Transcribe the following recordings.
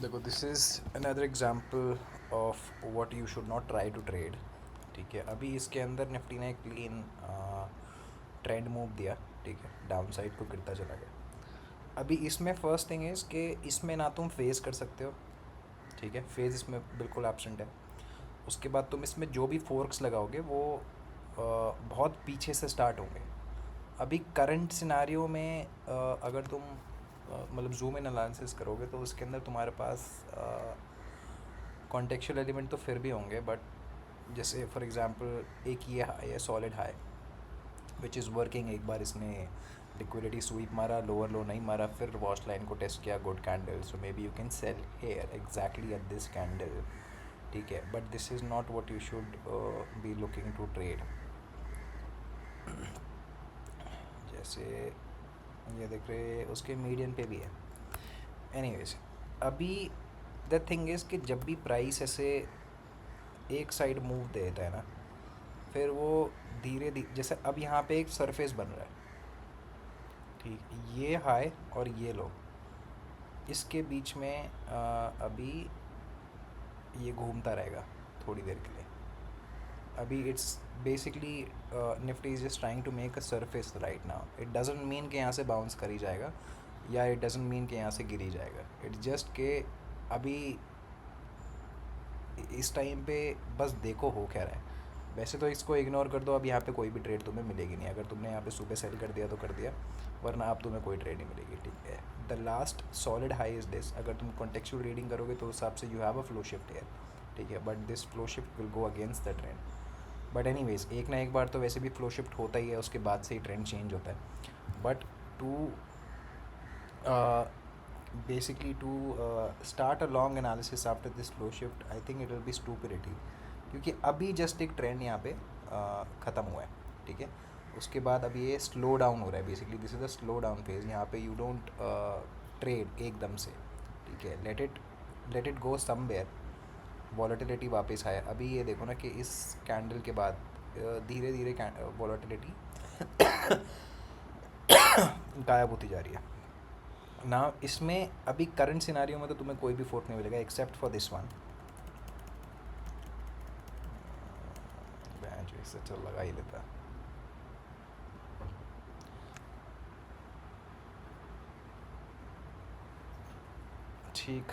देखो, this is another example of what you should not try to trade. ठीक है, अभी इसके अंदर निफ्टी ने क्लीन ट्रेंड मूव दिया। ठीक है, डाउन साइड को गिरता चला गया। अभी इसमें फर्स्ट थिंग इज़ कि इसमें ना तुम फेस कर सकते हो। ठीक है, फेज इसमें बिल्कुल एब्सेंट है। उसके बाद तुम इसमें जो भी फोर्क्स लगाओगे वो बहुत पीछे से स्टार्ट होंगे। अभी करंट सिनारियो में अगर तुम मतलब जूम इन एनालिसिस करोगे तो उसके अंदर तुम्हारे पास कॉन्टेक्चुअल एलिमेंट तो फिर भी होंगे, बट जैसे फॉर एग्जांपल एक ये हाई है, solid high which is working. एक बार इसने लिक्विडिटी स्वीप मारा, लोअर लो नहीं मारा, फिर वॉच लाइन को टेस्ट किया, good candle, so maybe you can sell here exactly at this candle. ठीक है, but this is not what you should be looking to trade. जैसे ये देख रहे उसके मीडियन पे भी है। एनीवेज, अभी द थिंग इज़ कि जब भी प्राइस ऐसे एक साइड मूव देता है ना, फिर वो धीरे धीरे, जैसे अब यहाँ पे एक सरफेस बन रहा है। ठीक, ये हाई और ये लो, इसके बीच में अभी ये घूमता रहेगा थोड़ी देर के लिए। अभी it's basically Nifty is just trying to make a surface right now. It doesn't mean कि यहाँ से बाउंस करी जाएगा, या इट डजेंट मीन कि यहाँ से गिरी जाएगा। इट्स जस्ट के अभी इस टाइम पे बस देखो हो क्या रहा है। वैसे तो इसको इग्नोर कर दो, अब यहाँ पे कोई भी ट्रेड तुम्हें मिलेगी नहीं। अगर तुमने यहाँ पे सुबह सेल कर दिया तो कर दिया, वरना अब तुम्हें कोई ट्रेड नहीं मिलेगी। ठीक है, the last solid high is this. अगर तुम कॉन्टेक्चुअल रीडिंग करोगे तो उस हिसाब से you have a flow shift है। ठीक है, but this flow shift will go against the trend. But anyways, एक ना एक बार तो वैसे भी फ्लो शिफ्ट होता ही है, उसके बाद से ही ट्रेंड चेंज होता है। But to basically to start a long analysis after this flow shift, I think it will be stupidity, क्योंकि अभी जस्ट एक ट्रेंड यहाँ पे ख़त्म हुआ है। ठीक है, उसके बाद अभी ये स्लो डाउन हो रहा है। Basically this is a slow down phase. यहाँ पे यू डोंट ट्रेड एकदम से। ठीक है, late it go somewhere, volatility वापस आए। अभी ये देखो ना कि इस कैंडल के बाद धीरे धीरे वॉलेटिलिटी गायब होती जा रही है ना। इसमें अभी करंट सिनारियो में तो तुम्हें कोई भी फोर्क नहीं मिलेगा एक्सेप्ट फॉर दिस वन। जो इससे चल लगा ही लेता। ठीक,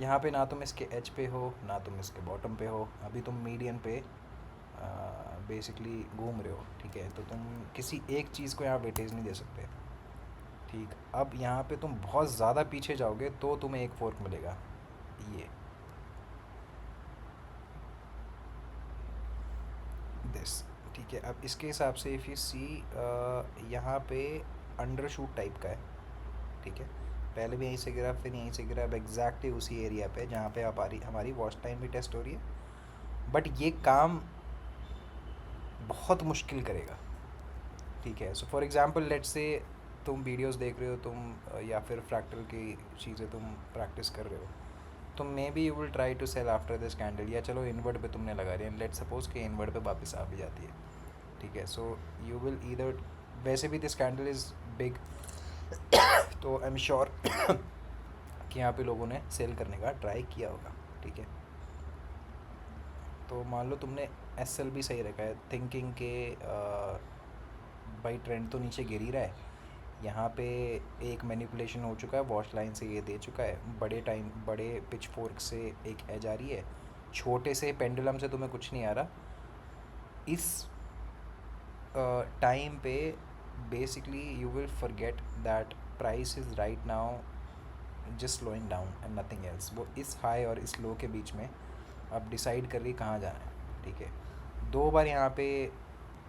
यहाँ पे ना तुम इसके एच पे हो, ना तुम इसके बॉटम पे हो। अभी तुम मीडियन पे बेसिकली घूम रहे हो। ठीक है, तो तुम किसी एक चीज़ को यहाँ वेटेज नहीं दे सकते। ठीक, अब यहाँ पे तुम बहुत ज़्यादा पीछे जाओगे तो तुम्हें एक फोर्क मिलेगा, ये दिस। ठीक है, अब इसके हिसाब से इफ़ यू सी यहाँ पे अंडर शूट टाइप का है। ठीक है, पहले भी यहीं से गिरा, फिर यहीं से गिरा। अब एग्जैक्टली उसी एरिया पे जहाँ पे हमारी वॉच टाइम भी टेस्ट हो रही है। बट ये काम बहुत मुश्किल करेगा। ठीक है, so for example let's say तुम वीडियोस देख रहे हो, तुम या फिर फ्रैक्टल की चीज़ें तुम प्रैक्टिस कर रहे हो, तो maybe you will try to sell after this candle. या चलो इनवर्ड पे तुमने लगा दिया, लेट सपोज कि इनवर्ड पे वापस आ भी जाती है। ठीक है, सो यू विल ईदर, वैसे भी दिस कैंडल इज़ बिग, तो आई एम श्योर कि यहाँ पे लोगों ने सेल करने का ट्राई किया होगा। ठीक है, तो मान लो तुमने एस एल भी सही रखा है, थिंकिंग के भाई ट्रेंड तो नीचे गिर ही रहा है। यहाँ पे एक मैनिपुलेशन हो चुका है, वॉच लाइन से ये दे चुका है, बड़े पिच फोर्क से एक एज आ रही है, छोटे से पेंडुलम से तुम्हें कुछ नहीं आ रहा। इस टाइम पे basically you will forget that price is right now just slowing down and nothing else. वो इस हाई और इस लो के बीच में अब डिसाइड कर रही कहाँ जाना है। ठीक है, दो बार यहाँ पे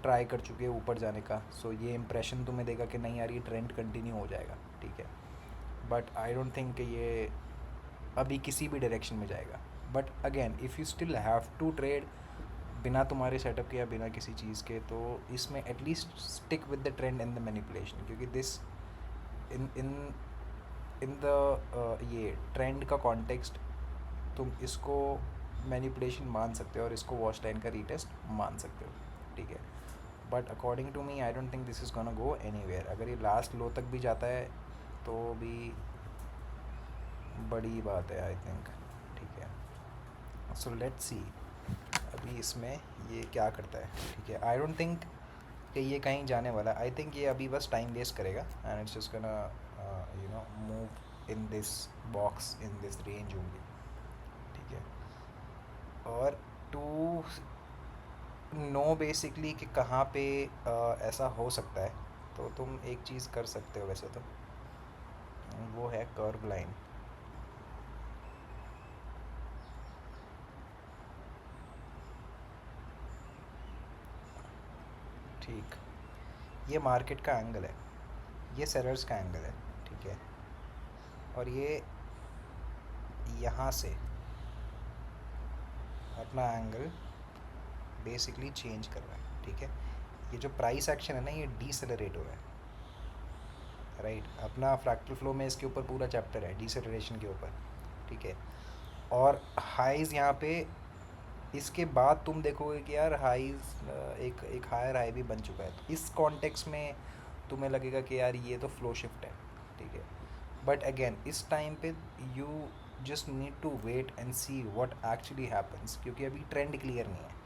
ट्राई कर चुके हैं ऊपर जाने का, सो ये इंप्रेशन तुम्हें देगा कि नहीं यार ये ट्रेंड कंटिन्यू हो जाएगा। ठीक है, बट आई डोंट थिंक कि ये अभी किसी भी डायरेक्शन में जाएगा। But again if you still have to trade बिना तुम्हारे सेटअप के या बिना किसी चीज़ के, तो इसमें at least stick with the trend and the manipulation, क्योंकि this in in in the ये ट्रेंड का कॉन्टेक्स्ट तुम इसको मैनिपुलेशन मान सकते हो और इसको वॉच लाइन का रीटेस्ट मान सकते हो। ठीक है, but according to me I don't think this is gonna go anywhere. अगर ये लास्ट लो तक भी जाता है तो भी बड़ी बात है आई थिंक। ठीक है, सो लेट्स सी अभी इसमें ये क्या करता है। ठीक है, आई डोंट थिंक कि ये कहीं जाने वाला। आई थिंक ये अभी बस टाइम वेस्ट करेगा and it's just gonna move in this box in this range only. ठीक है, और टू नो बेसिकली कि कहाँ पे ऐसा हो सकता है, तो तुम एक चीज़ कर सकते हो वैसे तो, वो है कर्व लाइन। ठीक, ये मार्केट का एंगल है, ये सेलर्स का एंगल है। ठीक है, और ये यहाँ से अपना एंगल बेसिकली चेंज कर रहा है। ठीक है, ये जो प्राइस एक्शन है ना, ये डीसेलरेट हो रहा है। राइट, अपना फ्रैक्टल फ्लो में इसके ऊपर पूरा चैप्टर है डीसेलरेशन के ऊपर। ठीक है, और हाइज़ यहाँ पे, इसके बाद तुम देखोगे कि यार हाइज़ एक एक हायर हाई भी बन चुका है, तो इस कॉन्टेक्स्ट में तुम्हें लगेगा कि यार ये तो फ्लो शिफ्ट है। ठीक है, बट अगेन इस टाइम पे you just need to wait and see what actually happens, क्योंकि अभी ट्रेंड क्लियर नहीं है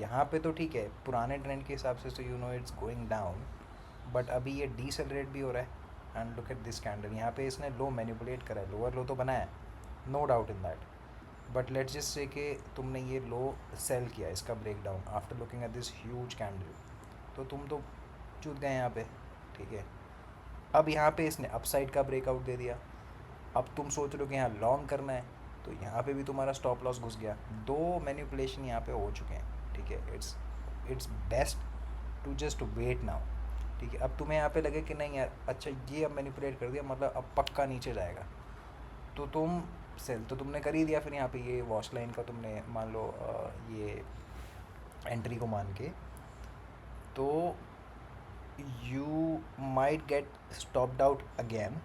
यहाँ पे। तो ठीक है, पुराने ट्रेंड के हिसाब से तो you know it's going down, but अभी ये डीसेलरेट भी हो रहा है। And look at this candle, यहाँ पे इसने लो मैनिपुलेट करा है, लोअर लो तो बनाया, no doubt in that, but let's just say कि तुमने ये लो सेल किया, इसका break down after looking at this huge candle, तो तुम तो चूत गए यहाँ पे। ठीक है, अब यहाँ पे इसने अपसाइड का ब्रेकआउट दे दिया, अब तुम सोच रहे हो कि यहाँ लॉन्ग करना है, तो यहाँ पे भी तुम्हारा स्टॉप लॉस घुस गया। दो मैनिपुलेशन यहाँ पे हो चुके हैं। ठीक है, it's best to just wait now. ठीक है, अब तुम्हें यहाँ पे लगे कि नहीं यार अच्छा ये अब मैनिपुलेट कर दिया, मतलब अब पक्का नीचे जाएगा, तो तुम सेल तो तुमने कर ही दिया। फिर यहाँ पे ये वॉश लाइन का तुमने मान लो ये एंट्री को मान के, तो you might get stopped out again,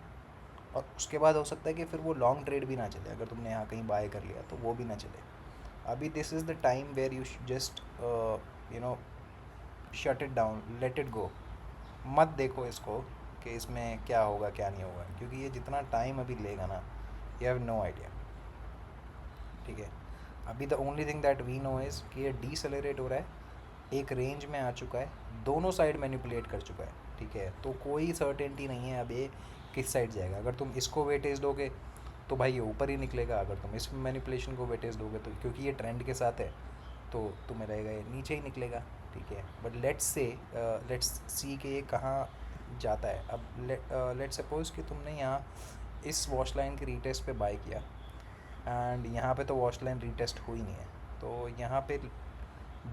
और उसके बाद हो सकता है कि फिर वो लॉन्ग ट्रेड भी ना चले, अगर तुमने यहाँ कहीं बाय कर लिया तो वो भी ना चले। अभी this is the time where you just you know shut it down, let it go. मत देखो इसको कि इसमें क्या होगा क्या नहीं होगा, क्योंकि ये जितना टाइम अभी लेगा ना, यू हैव नो आइडिया। ठीक है, अभी the only thing that we know is कि ये डीसेलरेट हो रहा है, एक रेंज में आ चुका है, दोनों साइड मैनिपुलेट कर चुका है। ठीक है, तो कोई सर्टेनिटी नहीं है अब ये किस साइड जाएगा। अगर तुम इसको वेटेज दोगे तो भाई ये ऊपर ही निकलेगा, अगर तुम इस मैनिपुलेशन को वेटेज दोगे तो क्योंकि ये ट्रेंड के साथ है तो तुम्हें रहेगा ये नीचे ही निकलेगा। ठीक है, बट लेट्स सी कि ये कहाँ जाता है। अब लेट्स सपोज कि तुमने यहाँ इस वॉश लाइन की रीटेस्ट पे बाय किया, एंड यहाँ पे तो वॉश लाइन रीटेस्ट हुई नहीं है, तो यहाँ पे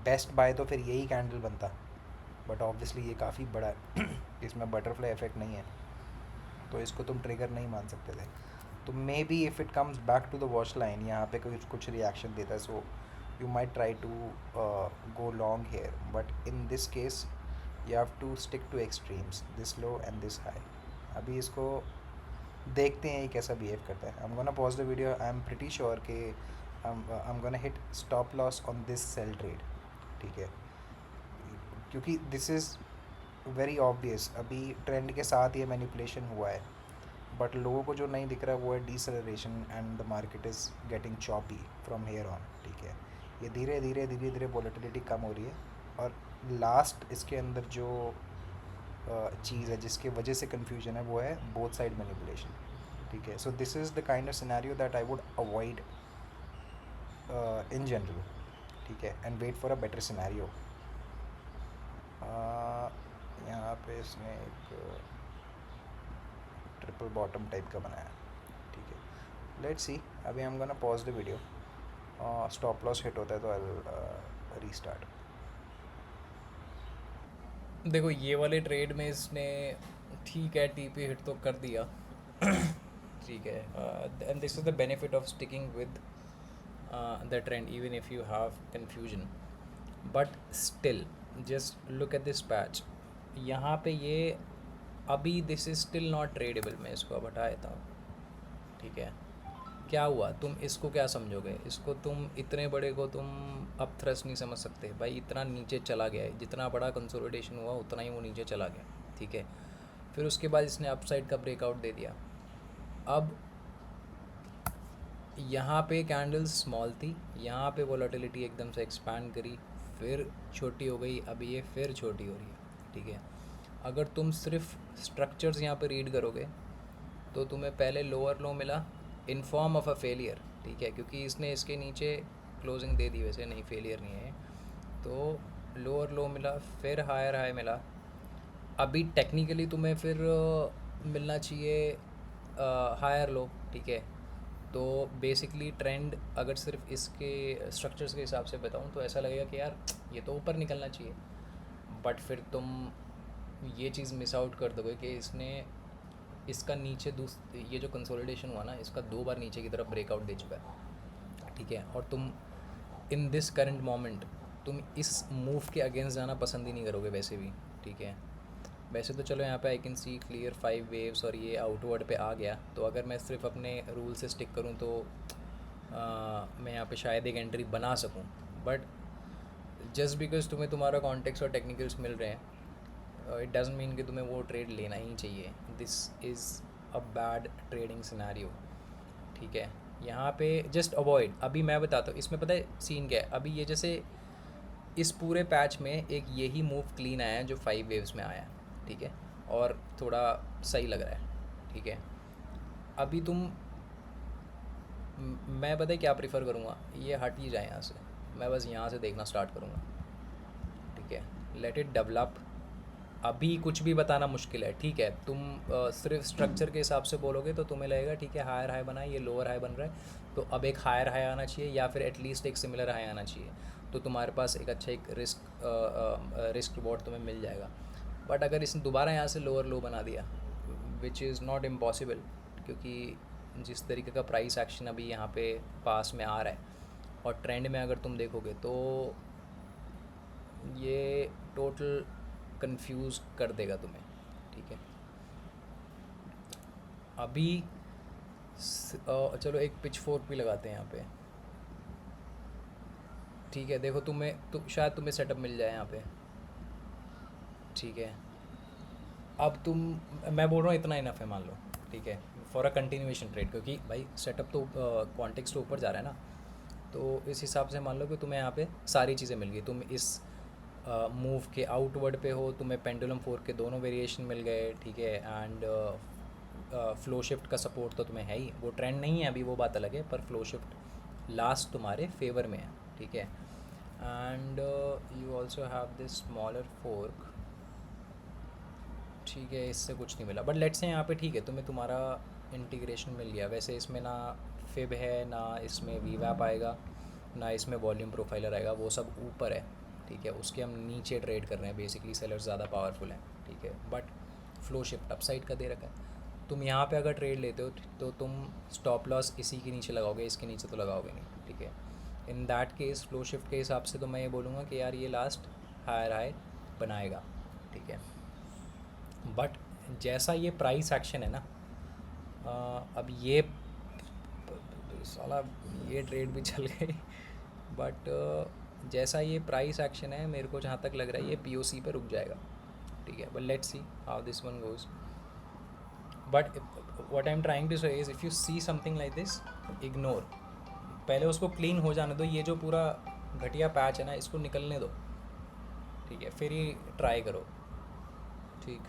बेस्ट बाय तो फिर यही कैंडल बनता, बट ऑब्वियसली ये काफ़ी बड़ा है इसमें बटरफ्लाई इफेक्ट नहीं है, तो इसको तुम ट्रिगर नहीं मान सकते थे। तो maybe if it comes back to the watch line, यहाँ पे कुछ रिएक्शन देता है, so you might try to go long here, but in this case you have to stick to extremes, this low and this high. अभी इसको देखते हैं ये कैसा बिहेव करता है। I am gonna pause the video, I am pretty sure कि I am gonna hit stop loss on this sell trade. ठीक है, क्योंकि दिस इज़ वेरी ऑब्वियस, अभी ट्रेंड के साथ ये मैनिपुलेशन हुआ है, बट लोगों को जो नहीं दिख रहा है वो है deceleration and the market is getting choppy from here on. ठीक है, ये धीरे धीरे वॉलेटिलिटी कम हो रही है, और लास्ट इसके अंदर जो चीज़ है जिसकी वजह से कन्फ्यूजन है वो है बोथ साइड मैनिपुलेशन। ठीक है, so this is the kind of scenario that I would avoid in general. ठीक है, and wait for a better scenario. यहाँ पे इसने एक ट्रिपल बॉटम टाइप का बनाया। ठीक है, लेट्स सी, अभी हम gonna pause the video, stop loss hit होता है तो आई रीस्टार्ट। देखो ये वाले ट्रेड में इसने ठीक है टीपी हिट तो कर दिया ठीक है, and this is the benefit of sticking with the trend even if you have confusion, but still just look at this patch. यहाँ पे ये अभी this is still not tradable, मैं इसको अब हटा देता हूँ। ठीक है, क्या हुआ, तुम इसको क्या समझोगे, इसको तुम इतने बड़े को तुम अब थ्रस्ट नहीं समझ सकते भाई, इतना नीचे चला गया है, जितना बड़ा कंसोलिडेशन हुआ उतना ही वो नीचे चला गया। ठीक है, फिर उसके बाद इसने अपसाइड का ब्रेकआउट दे दिया। अब यहाँ पे कैंडल्स स्मॉल थी, यहाँ पे वोलेटिलिटी एकदम से एक्सपैंड करी, फिर छोटी हो गई, अभी ये फिर छोटी हो रही है, ठीक है। अगर तुम सिर्फ स्ट्रक्चर्स यहाँ पे रीड करोगे तो तुम्हें पहले लोअर लो मिला in form of a failure, ठीक है, क्योंकि इसने इसके नीचे क्लोजिंग दे दी, वैसे नहीं फेलियर नहीं है। तो लोअर लो मिला, फिर हायर हाई मिला। अभी टेक्निकली तुम्हें फिर मिलना चाहिए हायर लो, ठीक है। तो बेसिकली ट्रेंड अगर सिर्फ इसके स्ट्रक्चर्स के हिसाब से बताऊँ तो ऐसा लगेगा कि यार ये तो ऊपर निकलना चाहिए, बट फिर तुम ये चीज़ मिस आउट कर दोगे कि इसने इसका नीचे ये जो कंसोलिडेशन हुआ ना, इसका 2 बार नीचे की तरफ ब्रेकआउट दे चुका है, ठीक है। और तुम इन दिस करंट मोमेंट तुम इस मूव के अगेंस्ट जाना पसंद ही नहीं करोगे वैसे भी, ठीक है। वैसे तो चलो यहाँ पे I can see clear 5 waves और ये आउटवर्ड पे आ गया, तो अगर मैं सिर्फ अपने रूल से स्टिक करूँ तो मैं यहाँ पे शायद एक एंट्री बना सकूँ, बट जस्ट बिकॉज तुम्हें तुम्हारा कॉन्टेक्स्ट और टेक्निकल्स मिल रहे हैं, इट डजंट मीन कि तुम्हें वो ट्रेड लेना ही चाहिए। This is a bad trading scenario, ठीक है। यहाँ पे जस्ट अवॉइड। अभी मैं बताता हूँ इसमें पता है सीन क्या है। अभी ये जैसे इस पूरे पैच में एक यही मूव क्लीन आया है जो 5 वेव्स में आया है, ठीक है, और थोड़ा सही लग रहा है, ठीक है। अभी तुम मैं पता है क्या प्रीफर करूँगा, ये हट ही जाए यहाँ से, मैं बस यहाँ से देखना स्टार्ट करूँगा, ठीक है। Let it develop. अभी कुछ भी बताना मुश्किल है, ठीक है। तुम सिर्फ स्ट्रक्चर के हिसाब से बोलोगे तो तुम्हें लगेगा ठीक है हायर हाई बना है, ये लोअर हाई बन रहा है, तो अब एक हायर हाई आना चाहिए या फिर एटलीस्ट एक सिमिलर हाई आना चाहिए, तो तुम्हारे पास एक अच्छा एक रिस्क रिवॉर्ड तुम्हें मिल जाएगा। बट अगर इसने दोबारा यहाँ से लोअर लो बना दिया, विच इज़ नॉट इम्पॉसिबल, क्योंकि जिस तरीके का प्राइस एक्शन अभी यहाँ पे पास में आ रहा है और ट्रेंड में अगर तुम देखोगे तो ये टोटल कंफ्यूज कर देगा तुम्हें, ठीक है। अभी चलो एक पिच फोर्क भी लगाते हैं यहाँ पे, ठीक है। देखो शायद तुम्हें सेटअप मिल जाए यहाँ पे, ठीक है। अब मैं बोल रहा हूँ इतना इनफ है मान लो, ठीक है, फॉर अ कंटिन्यूएशन ट्रेड, क्योंकि भाई सेटअप तो कॉन्टेक्स्ट तो ऊपर जा रहा है ना, तो इस हिसाब से मान लो कि तुम्हें यहाँ पे सारी चीज़ें मिल गई। तुम इस मूव के आउटवर्ड पे हो, तुम्हें पेंडुलम फोर्क के दोनों वेरिएशन मिल गए, ठीक है। एंड फ्लो शिफ्ट का सपोर्ट तो तुम्हें है ही, वो ट्रेंड नहीं है अभी, वो बात अलग है, पर फ्लो शिफ्ट लास्ट तुम्हारे फेवर में है, ठीक है। And you also have this smaller fork, ठीक है, इससे कुछ नहीं मिला, बट लेट्स से यहाँ पे ठीक है तुम्हें तुम्हारा इंटीग्रेशन मिल गया। वैसे इसमें ना फिब है, ना इसमें वी वैप आएगा, ना इसमें वॉल्यूम प्रोफाइलर आएगा, वो सब ऊपर है, ठीक है। उसके हम नीचे ट्रेड कर रहे हैं, बेसिकली सेलर्स ज़्यादा पावरफुल हैं, ठीक है। But flow shift up side का दे रखा है। तुम यहाँ पे अगर ट्रेड लेते हो तो तुम स्टॉप लॉस इसी के नीचे लगाओगे, इसके नीचे तो लगाओगे नहीं, ठीक है। In that cash flow shift के हिसाब से तो मैं ये बोलूँगा कि यार ये लास्ट हायर हाई बनाएगा, ठीक है। बट जैसा ये प्राइस एक्शन है ना, अब ये साला ये ट्रेड भी चल गई, बट जैसा ये प्राइस एक्शन है मेरे को जहाँ तक लग रहा है ये पीओसी पे रुक जाएगा, ठीक है। But let's see how this one goes. But what I am trying to say is if you see something like this, ignore, पहले उसको क्लीन हो जाने दो, ये जो पूरा घटिया पैच है ना इसको निकलने दो, ठीक है, फिर ही ट्राई करो, ठीक।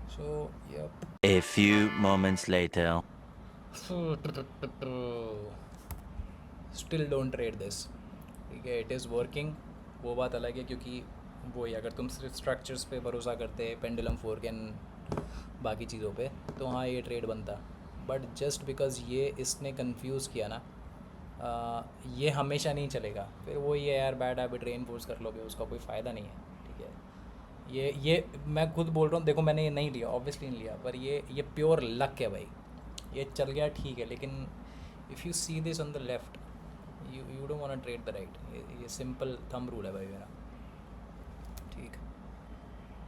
So yup. A few moments later. Still don't trade this, ठीक है। इट इज़ वर्किंग, वो बात अलग है, क्योंकि वही अगर तुम सिर्फ स्ट्रक्चर्स पे भरोसा करते पेंडुलम फोर्क एंड बाकी चीज़ों पे तो हाँ ये ट्रेड बनता। बट जस्ट बिकॉज ये इसने कंफ्यूज किया ना, ये हमेशा नहीं चलेगा, फिर वो ये यार बैड हैबिट रेनफोर्स कर लोगे, उसका कोई फ़ायदा नहीं है, ठीक है। ये मैं खुद बोल रहा हूँ, देखो मैंने ये नहीं लिया, ऑब्वियसली नहीं लिया, पर ये प्योर लक है भाई, ये चल गया ठीक है, लेकिन if you see this on the left, you don't want to trade the right, ये सिंपल थंब रूल है भाई मेरा।